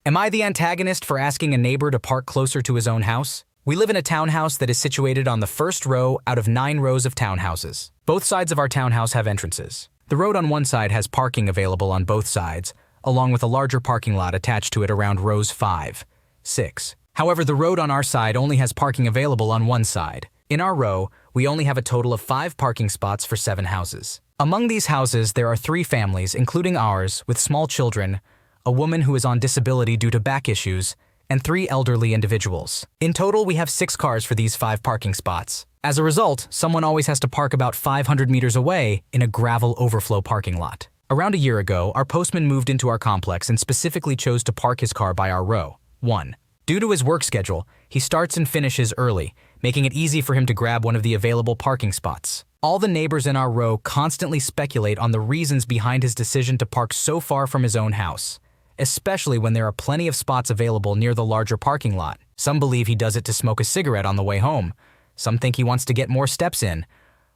Am I the antagonist for asking a neighbor to park closer to his own house? We live in a townhouse that is situated on the first row out of 9 rows of townhouses. Both sides of our townhouse have entrances. The road on one side has parking available on both sides, along with a larger parking lot attached to it around rows 5, 6. However, the road on our side only has parking available on one side. In our row, we only have a total of 5 parking spots for 7 houses. Among these houses, there are 3 families, including ours, with small children, a woman who is on disability due to back issues, and 3 elderly individuals. In total, we have 6 cars for these 5 parking spots. As a result, someone always has to park about 500 meters away in a gravel overflow parking lot. Around a year ago, our postman moved into our complex and specifically chose to park his car by our row. 1. Due to his work schedule, he starts and finishes early, making it easy for him to grab one of the available parking spots. All the neighbors in our row constantly speculate on the reasons behind his decision to park so far from his own house, especially when there are plenty of spots available near the larger parking lot. Some believe he does it to smoke a cigarette on the way home. Some think he wants to get more steps in,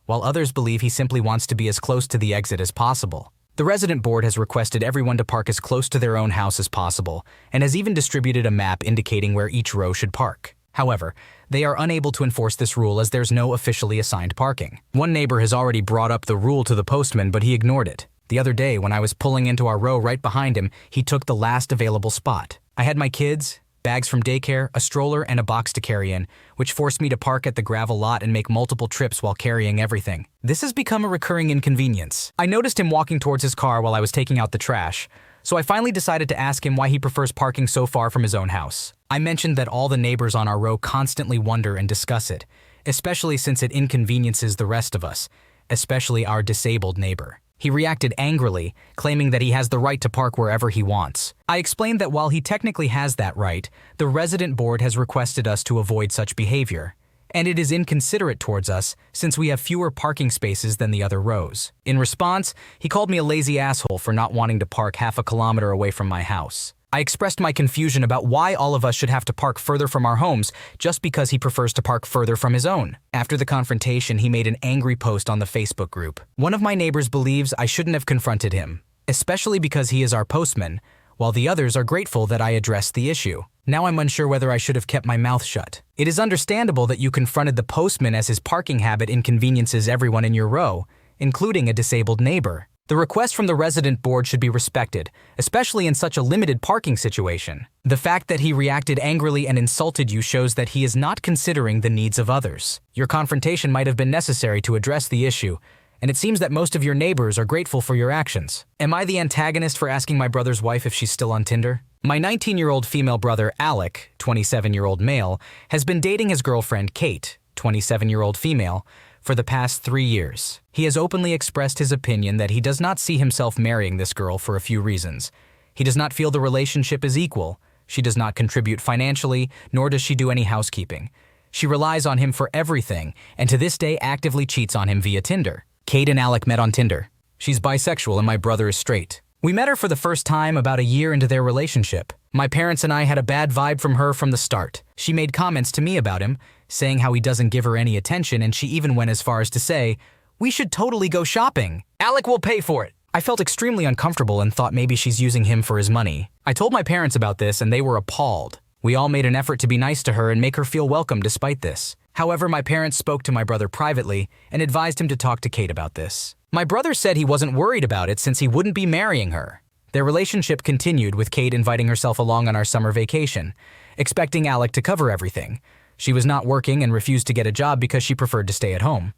while others believe he simply wants to be as close to the exit as possible. The resident board has requested everyone to park as close to their own house as possible and has even distributed a map indicating where each row should park. However, they are unable to enforce this rule as there's no officially assigned parking. One neighbor has already brought up the rule to the postman, but he ignored it. The other day, when I was pulling into our row right behind him, he took the last available spot. I had my kids, bags from daycare, a stroller, and a box to carry in, which forced me to park at the gravel lot and make multiple trips while carrying everything. This has become a recurring inconvenience. I noticed him walking towards his car while I was taking out the trash, so I finally decided to ask him why he prefers parking so far from his own house. I mentioned that all the neighbors on our row constantly wonder and discuss it, especially since it inconveniences the rest of us, especially our disabled neighbor. He reacted angrily, claiming that he has the right to park wherever he wants. I explained that while he technically has that right, the resident board has requested us to avoid such behavior, and it is inconsiderate towards us since we have fewer parking spaces than the other rows. In response, he called me a lazy asshole for not wanting to park half a kilometer away from my house. I expressed my confusion about why all of us should have to park further from our homes just because he prefers to park further from his own. After the confrontation, he made an angry post on the Facebook group. One of my neighbors believes I shouldn't have confronted him, especially because he is our postman, while the others are grateful that I addressed the issue. Now I'm unsure whether I should have kept my mouth shut. It is understandable that you confronted the postman as his parking habit inconveniences everyone in your row, including a disabled neighbor. The request from the resident board should be respected, especially in such a limited parking situation. The fact that he reacted angrily and insulted you shows that he is not considering the needs of others. Your confrontation might have been necessary to address the issue, and it seems that most of your neighbors are grateful for your actions. Am I the antagonist for asking my brother's wife if she's still on Tinder? My 19-year-old female brother, Alec, 27-year-old male, has been dating his girlfriend, Kate, 27-year-old female, for the past 3 years. He has openly expressed his opinion that he does not see himself marrying this girl for a few reasons. He does not feel the relationship is equal. She does not contribute financially, nor does she do any housekeeping. She relies on him for everything, and to this day actively cheats on him via Tinder. Kate and Alec met on Tinder. She's bisexual and my brother is straight. We met her for the first time about a year into their relationship. My parents and I had a bad vibe from her from the start. She made comments to me about him, saying how he doesn't give her any attention, and she even went as far as to say, "We should totally go shopping. Alec will pay for it." I felt extremely uncomfortable and thought maybe she's using him for his money. I told my parents about this and they were appalled. We all made an effort to be nice to her and make her feel welcome despite this. However, my parents spoke to my brother privately and advised him to talk to Kate about this. My brother said he wasn't worried about it since he wouldn't be marrying her. Their relationship continued with Kate inviting herself along on our summer vacation, expecting Alec to cover everything. She was not working and refused to get a job because she preferred to stay at home.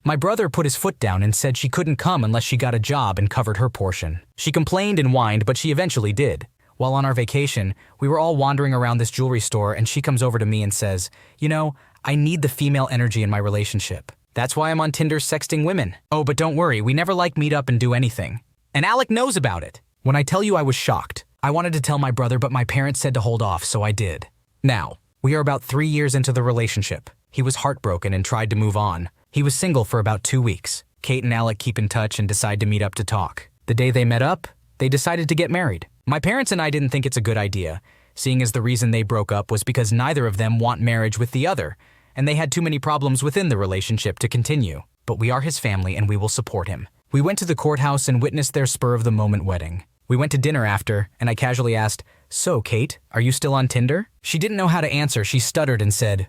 My brother put his foot down and said she couldn't come unless she got a job and covered her portion. She complained and whined, but she eventually did. While on our vacation, we were all wandering around this jewelry store and she comes over to me and says, "You know, I need the female energy in my relationship. That's why I'm on Tinder sexting women. Oh, but don't worry, we never meet up and do anything." And Alec knows about it. When I tell you I was shocked, I wanted to tell my brother, but my parents said to hold off, so I did. Now, we are about 3 years into the relationship. He was heartbroken and tried to move on. He was single for about 2 weeks. Kate and Alec keep in touch and decide to meet up to talk. The day they met up, they decided to get married. My parents and I didn't think it's a good idea, seeing as the reason they broke up was because neither of them want marriage with the other, and they had too many problems within the relationship to continue. But we are his family and we will support him. We went to the courthouse and witnessed their spur-of-the-moment wedding. We went to dinner after, and I casually asked, "So, Kate, are you still on Tinder?" She didn't know how to answer. She stuttered and said,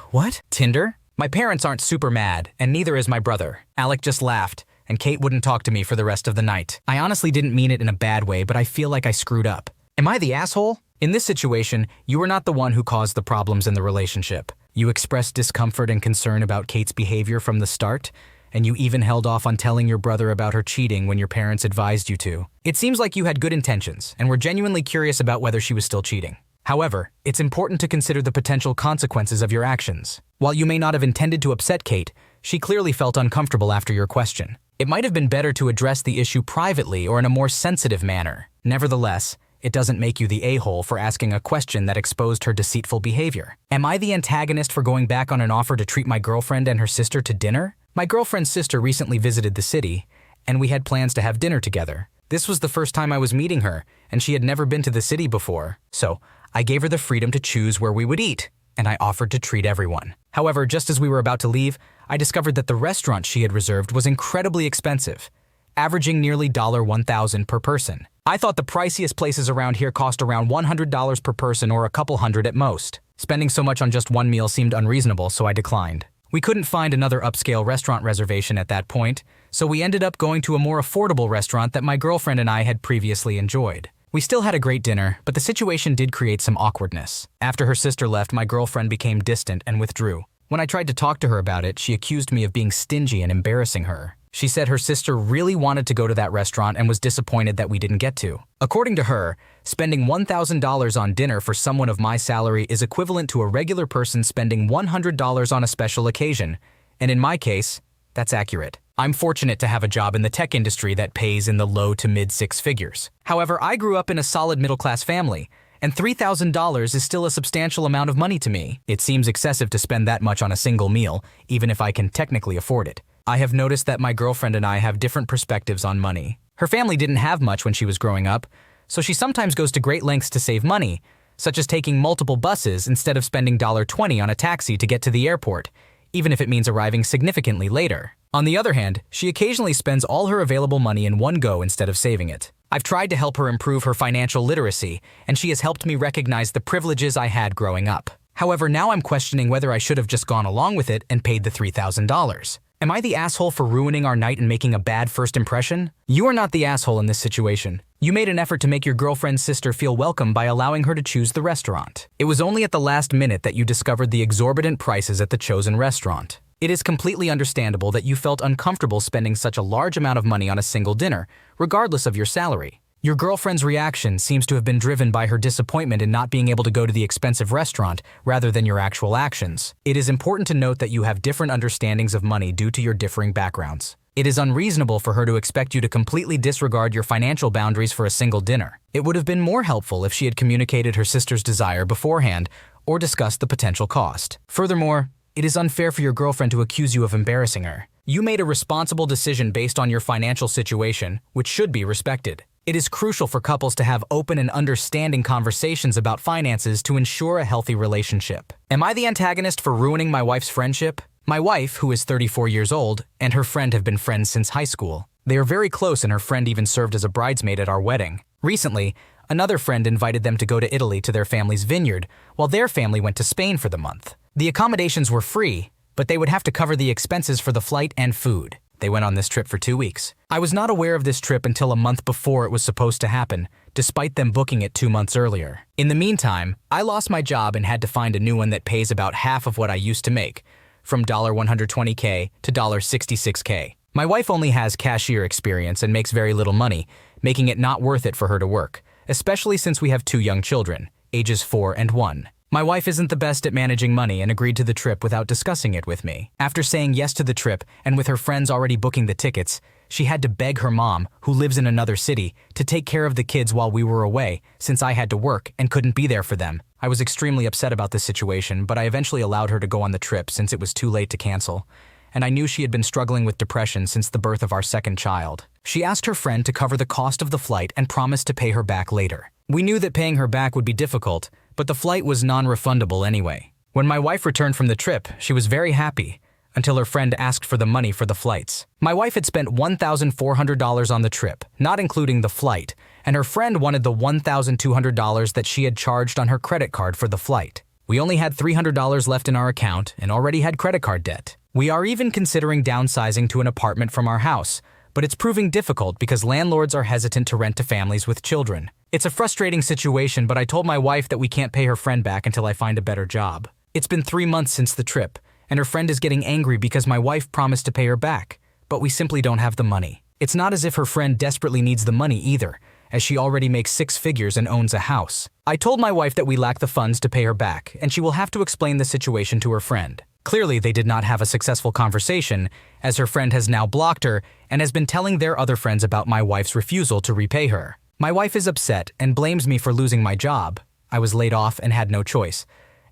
"What? Tinder? My parents aren't super mad, and neither is my brother." Alec just laughed, and Kate wouldn't talk to me for the rest of the night. I honestly didn't mean it in a bad way, but I feel like I screwed up. Am I the asshole? In this situation, you were not the one who caused the problems in the relationship. You expressed discomfort and concern about Kate's behavior from the start, and you even held off on telling your brother about her cheating when your parents advised you to. It seems like you had good intentions and were genuinely curious about whether she was still cheating. However, it's important to consider the potential consequences of your actions. While you may not have intended to upset Kate, she clearly felt uncomfortable after your question. It might have been better to address the issue privately or in a more sensitive manner. Nevertheless, it doesn't make you the a-hole for asking a question that exposed her deceitful behavior. Am I the antagonist for going back on an offer to treat my girlfriend and her sister to dinner? My girlfriend's sister recently visited the city, and we had plans to have dinner together. This was the first time I was meeting her, and she had never been to the city before, so I gave her the freedom to choose where we would eat, and I offered to treat everyone. However, just as we were about to leave, I discovered that the restaurant she had reserved was incredibly expensive, averaging nearly $1,000 per person. I thought the priciest places around here cost around $100 per person or a couple hundred at most. Spending so much on just one meal seemed unreasonable, so I declined. We couldn't find another upscale restaurant reservation at that point, so we ended up going to a more affordable restaurant that my girlfriend and I had previously enjoyed. We still had a great dinner, but the situation did create some awkwardness. After her sister left, my girlfriend became distant and withdrew. When I tried to talk to her about it, she accused me of being stingy and embarrassing her. She said her sister really wanted to go to that restaurant and was disappointed that we didn't get to. According to her, spending $1,000 on dinner for someone of my salary is equivalent to a regular person spending $100 on a special occasion, and in my case, that's accurate. I'm fortunate to have a job in the tech industry that pays in the low to mid six figures. However, I grew up in a solid middle-class family, and $3,000 is still a substantial amount of money to me. It seems excessive to spend that much on a single meal, even if I can technically afford it. I have noticed that my girlfriend and I have different perspectives on money. Her family didn't have much when she was growing up, so she sometimes goes to great lengths to save money, such as taking multiple buses instead of spending $20 on a taxi to get to the airport, even if it means arriving significantly later. On the other hand, she occasionally spends all her available money in one go instead of saving it. I've tried to help her improve her financial literacy, and she has helped me recognize the privileges I had growing up. However, now I'm questioning whether I should have just gone along with it and paid the $3,000. Am I the asshole for ruining our night and making a bad first impression? You are not the asshole in this situation. You made an effort to make your girlfriend's sister feel welcome by allowing her to choose the restaurant. It was only at the last minute that you discovered the exorbitant prices at the chosen restaurant. It is completely understandable that you felt uncomfortable spending such a large amount of money on a single dinner, regardless of your salary. Your girlfriend's reaction seems to have been driven by her disappointment in not being able to go to the expensive restaurant rather than your actual actions. It is important to note that you have different understandings of money due to your differing backgrounds. It is unreasonable for her to expect you to completely disregard your financial boundaries for a single dinner. It would have been more helpful if she had communicated her sister's desire beforehand or discussed the potential cost. Furthermore, it is unfair for your girlfriend to accuse you of embarrassing her. You made a responsible decision based on your financial situation, which should be respected. It is crucial for couples to have open and understanding conversations about finances to ensure a healthy relationship. Am I the antagonist for ruining my wife's friendship? My wife, who is 34 years old, and her friend have been friends since high school. They are very close, and her friend even served as a bridesmaid at our wedding. Recently, another friend invited them to go to Italy to their family's vineyard, while their family went to Spain for the month. The accommodations were free, but they would have to cover the expenses for the flight and food. They went on this trip for 2 weeks. I was not aware of this trip until a month before it was supposed to happen, despite them booking it 2 months earlier. In the meantime, I lost my job and had to find a new one that pays about half of what I used to make, from $120K to $66K. My wife only has cashier experience and makes very little money, making it not worth it for her to work, especially since we have 2 young children, ages 4 and 1. My wife isn't the best at managing money and agreed to the trip without discussing it with me. After saying yes to the trip and with her friends already booking the tickets, she had to beg her mom, who lives in another city, to take care of the kids while we were away, since I had to work and couldn't be there for them. I was extremely upset about this situation, but I eventually allowed her to go on the trip since it was too late to cancel, and I knew she had been struggling with depression since the birth of our second child. She asked her friend to cover the cost of the flight and promised to pay her back later. We knew that paying her back would be difficult, but the flight was non-refundable anyway. When my wife returned from the trip, she was very happy, until her friend asked for the money for the flights. My wife had spent $1,400 on the trip, not including the flight, and her friend wanted the $1,200 that she had charged on her credit card for the flight. We only had $300 left in our account and already had credit card debt. We are even considering downsizing to an apartment from our house, but it's proving difficult because landlords are hesitant to rent to families with children. It's a frustrating situation, but I told my wife that we can't pay her friend back until I find a better job. It's been 3 months since the trip, and her friend is getting angry because my wife promised to pay her back, but we simply don't have the money. It's not as if her friend desperately needs the money either, as she already makes 6 figures and owns a house. I told my wife that we lack the funds to pay her back, and she will have to explain the situation to her friend. Clearly, they did not have a successful conversation, as her friend has now blocked her and has been telling their other friends about my wife's refusal to repay her. My wife is upset and blames me for losing my job. I was laid off and had no choice,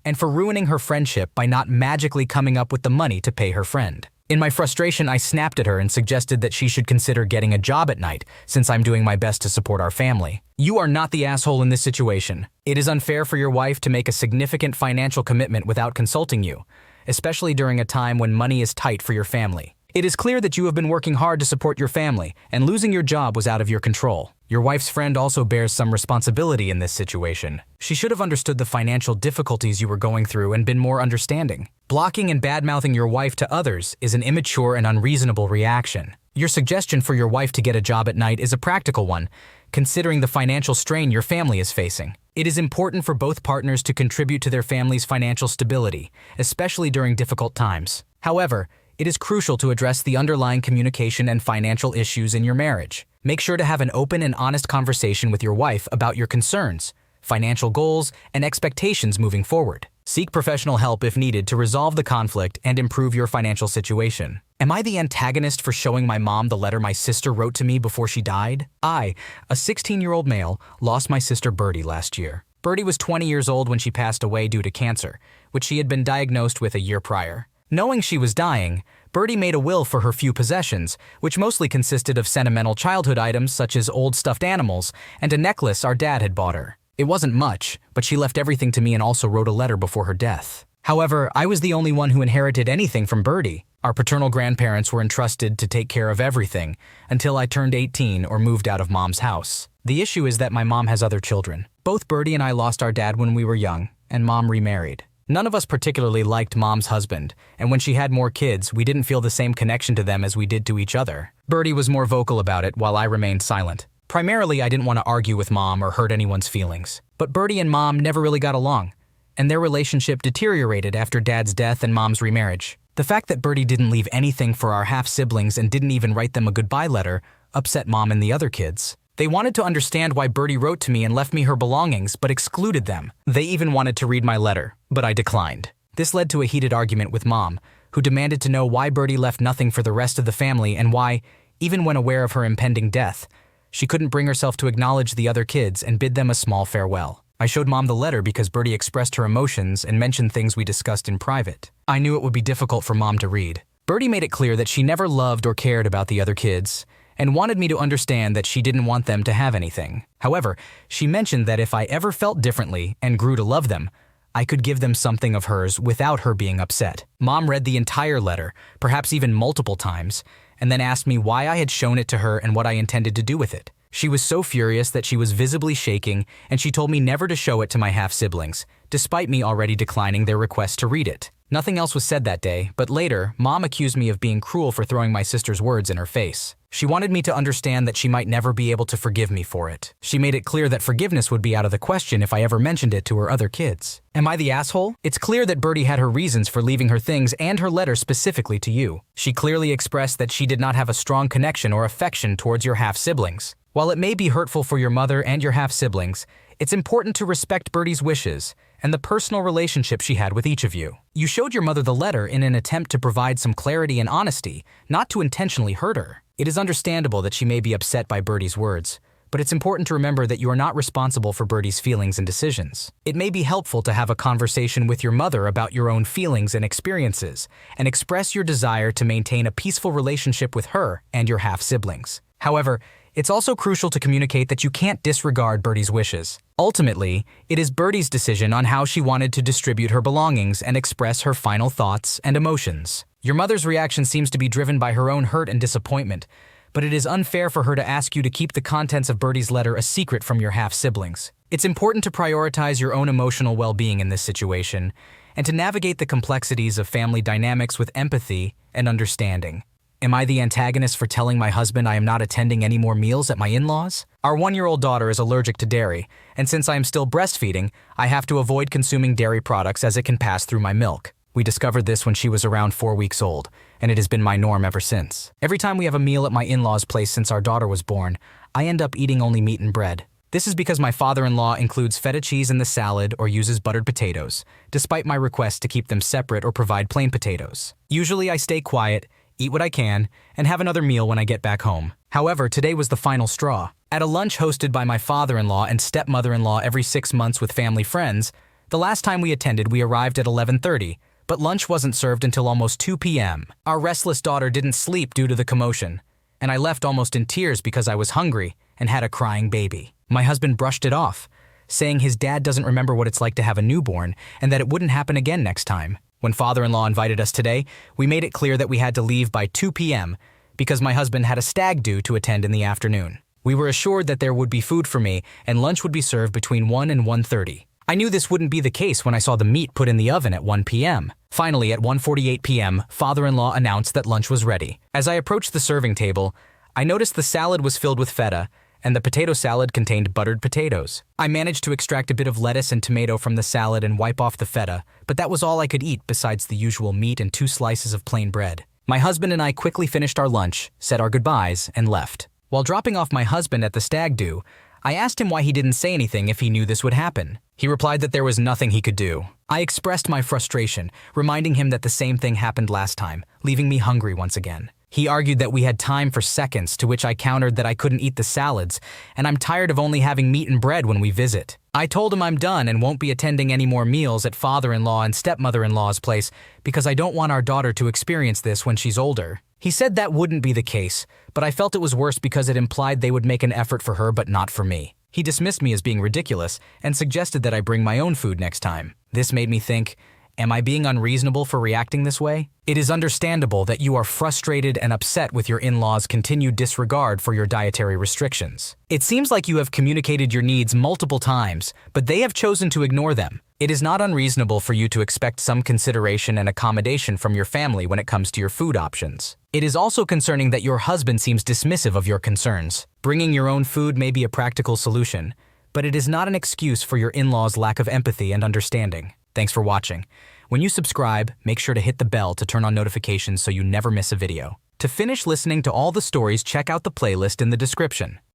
and for ruining her friendship by not magically coming up with the money to pay her friend. In my frustration, I snapped at her and suggested that she should consider getting a job at night, since I'm doing my best to support our family. You are not the asshole in this situation. It is unfair for your wife to make a significant financial commitment without consulting you, especially during a time when money is tight for your family. It is clear that you have been working hard to support your family, and losing your job was out of your control. Your wife's friend also bears some responsibility in this situation. She should have understood the financial difficulties you were going through and been more understanding. Blocking and bad-mouthing your wife to others is an immature and unreasonable reaction. Your suggestion for your wife to get a job at night is a practical one, considering the financial strain your family is facing. It is important for both partners to contribute to their family's financial stability, especially during difficult times. However, it is crucial to address the underlying communication and financial issues in your marriage. Make sure to have an open and honest conversation with your wife about your concerns, financial goals, and expectations moving forward. Seek professional help if needed to resolve the conflict and improve your financial situation. Am I the antagonist for showing my mom the letter my sister wrote to me before she died? I, a 16-year-old male, lost my sister Birdie last year. Birdie was 20 years old when she passed away due to cancer, which she had been diagnosed with a year prior. Knowing she was dying, Birdie made a will for her few possessions, which mostly consisted of sentimental childhood items such as old stuffed animals and a necklace our dad had bought her. It wasn't much, but she left everything to me and also wrote a letter before her death. However, I was the only one who inherited anything from Birdie. Our paternal grandparents were entrusted to take care of everything until I turned 18 or moved out of Mom's house. The issue is that my mom has other children. Both Birdie and I lost our dad when we were young, and Mom remarried. None of us particularly liked Mom's husband, and when she had more kids, we didn't feel the same connection to them as we did to each other. Birdie was more vocal about it while I remained silent. Primarily, I didn't want to argue with Mom or hurt anyone's feelings. But Birdie and Mom never really got along, and their relationship deteriorated after Dad's death and Mom's remarriage. The fact that Birdie didn't leave anything for our half-siblings and didn't even write them a goodbye letter upset Mom and the other kids. They wanted to understand why Birdie wrote to me and left me her belongings, but excluded them. They even wanted to read my letter, but I declined. This led to a heated argument with Mom, who demanded to know why Birdie left nothing for the rest of the family and why, even when aware of her impending death, she couldn't bring herself to acknowledge the other kids and bid them a small farewell. I showed Mom the letter because Birdie expressed her emotions and mentioned things we discussed in private. I knew it would be difficult for Mom to read. Birdie made it clear that she never loved or cared about the other kids, and wanted me to understand that she didn't want them to have anything. However, she mentioned that if I ever felt differently and grew to love them, I could give them something of hers without her being upset. Mom read the entire letter, perhaps even multiple times, and then asked me why I had shown it to her and what I intended to do with it. She was so furious that she was visibly shaking, and she told me never to show it to my half-siblings, despite me already declining their request to read it. Nothing else was said that day, but later, Mom accused me of being cruel for throwing my sister's words in her face. She wanted me to understand that she might never be able to forgive me for it. She made it clear that forgiveness would be out of the question if I ever mentioned it to her other kids. Am I the asshole? It's clear that Birdie had her reasons for leaving her things and her letter specifically to you. She clearly expressed that she did not have a strong connection or affection towards your half-siblings. While it may be hurtful for your mother and your half-siblings, it's important to respect Birdie's wishes and the personal relationship she had with each of you. You showed your mother the letter in an attempt to provide some clarity and honesty, not to intentionally hurt her. It is understandable that she may be upset by Birdie's words, but it's important to remember that you are not responsible for Birdie's feelings and decisions. It may be helpful to have a conversation with your mother about your own feelings and experiences, and express your desire to maintain a peaceful relationship with her and your half-siblings. However, it's also crucial to communicate that you can't disregard Birdie's wishes. Ultimately, it is Birdie's decision on how she wanted to distribute her belongings and express her final thoughts and emotions. Your mother's reaction seems to be driven by her own hurt and disappointment, but it is unfair for her to ask you to keep the contents of Birdie's letter a secret from your half-siblings. It's important to prioritize your own emotional well-being in this situation, and to navigate the complexities of family dynamics with empathy and understanding. Am I the antagonist for telling my husband I am not attending any more meals at my in-laws? Our 1-year-old daughter is allergic to dairy, and since I am still breastfeeding, I have to avoid consuming dairy products as it can pass through my milk. We discovered this when she was around 4 weeks old, and it has been my norm ever since. Every time we have a meal at my in-laws' place since our daughter was born, I end up eating only meat and bread. This is because my father-in-law includes feta cheese in the salad or uses buttered potatoes, despite my request to keep them separate or provide plain potatoes. Usually I stay quiet, eat what I can, and have another meal when I get back home. However, today was the final straw. At a lunch hosted by my father-in-law and stepmother-in-law every 6 months with family friends, the last time we attended we arrived at 11:30, but lunch wasn't served until almost 2 p.m. Our restless daughter didn't sleep due to the commotion, and I left almost in tears because I was hungry and had a crying baby. My husband brushed it off, saying his dad doesn't remember what it's like to have a newborn and that it wouldn't happen again next time. When father-in-law invited us today, we made it clear that we had to leave by 2 p.m. because my husband had a stag do to attend in the afternoon. We were assured that there would be food for me and lunch would be served between 1 and 1:30. I knew this wouldn't be the case when I saw the meat put in the oven at 1 p.m. Finally, at 1:48 p.m., father-in-law announced that lunch was ready. As I approached the serving table, I noticed the salad was filled with feta, and the potato salad contained buttered potatoes. I managed to extract a bit of lettuce and tomato from the salad and wipe off the feta, but that was all I could eat besides the usual meat and 2 slices of plain bread. My husband and I quickly finished our lunch, said our goodbyes, and left. While dropping off my husband at the stag do, I asked him why he didn't say anything if he knew this would happen. He replied that there was nothing he could do. I expressed my frustration, reminding him that the same thing happened last time, leaving me hungry once again. He argued that we had time for seconds, to which I countered that I couldn't eat the salads, and I'm tired of only having meat and bread when we visit. I told him I'm done and won't be attending any more meals at father-in-law and stepmother-in-law's place because I don't want our daughter to experience this when she's older. He said that wouldn't be the case, but I felt it was worse because it implied they would make an effort for her but not for me. He dismissed me as being ridiculous and suggested that I bring my own food next time. This made me think, am I being unreasonable for reacting this way? It is understandable that you are frustrated and upset with your in-laws' continued disregard for your dietary restrictions. It seems like you have communicated your needs multiple times, but they have chosen to ignore them. It is not unreasonable for you to expect some consideration and accommodation from your family when it comes to your food options. It is also concerning that your husband seems dismissive of your concerns. Bringing your own food may be a practical solution, but it is not an excuse for your in-laws' lack of empathy and understanding. Thanks for watching. When you subscribe, make sure to hit the bell to turn on notifications so you never miss a video. To finish listening to all the stories, check out the playlist in the description.